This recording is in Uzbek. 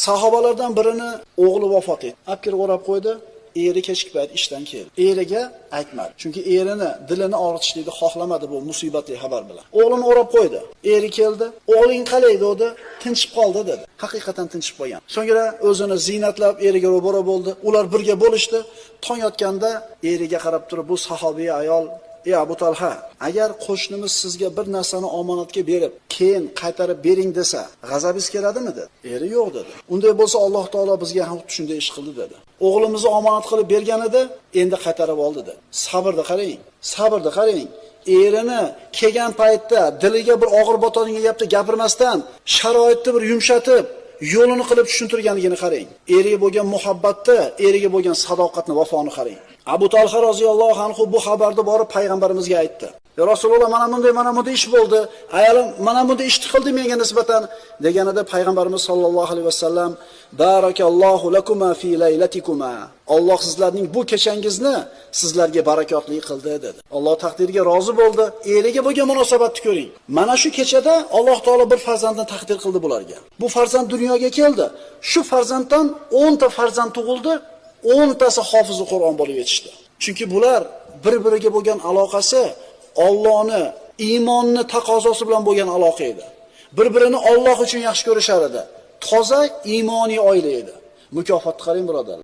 Sahobalardan birini o'g'li vafot etdi. Olib kirib o'rab qo'ydi. Eri kechki payt ishdan keldi. Eriga aytmadi. Chunki erini dilini og'ritishlikni xohlamadi bu musibatli xabar bilan. O'g'lini o'rab qo'ydi. Eri keldi. "O'g'ling qalay?" dedi. "Tinchib qoldi" dedi. Haqiqatan tinchib qolgan. So'ngra o'zini ziynatlab eriga ro'baro bo'ldi. Ular birga bo'lishdi. Tong yotganda eriga qarab turib, bu sahobiy ayol: "Ey Abu Talha, agar qo'shnimiz sizga bir narsani omonatga berib, keyin qaytarib bering desa, g'azabingiz keladimi?" dedi. Eri yo'q dedi. "Unday bo'lsa Alloh taolo bizga ham shunday ish qildi" dedi. O'g'limizni omonat qilib bergan edi, endi qaytarib oldi dedi. Sabrni qarang. Sabrni qarang. Erini kelgan paytda diliga bir og'ir botoniga yapti gapirmasdan, sharoitni bir yumshatib, yo'lini qilib tushuntirganligini qarang. Eriga bo'lgan muhabbatni, eriga bo'lgan sadoqatni, vafoni qarang. Abu Talha roziyallohu anhu bu xabarni borib payg'ambarimizga aytdi. "Ya Rasululloh, mana bunday ish bo'ldi. Ayolim mana bunday ishni qildi menga nisbatan" deganida payg'ambarimiz sollallohu alayhi vasallam: "Barakallohu lakuma fi laylatikuma." Alloh sizlarning bu kechangizni sizlarga barakotli qildi dedi. Alloh taqdiriga rozi bo'ldi. Eriga bo'lgan munosabatni ko'ring. Mana shu kechada Alloh taolo bir farzandni taqdir qildi bularga. Bu farzand dunyoga keldi. Shu farzanddan 10 ta farzand tug'ildi. 10 tasi hofizi Qur'on bo'lib yetishdi. Chunki bular bir-biriga bo'lgan aloqasi Allohni, iymonni taqozosi bilan bo'lgan aloqa edi. Bir-birini Alloh uchun yaxshi ko'rishar edi. Toza iymoniy oila edi. Mukofotni qarang birodarlar.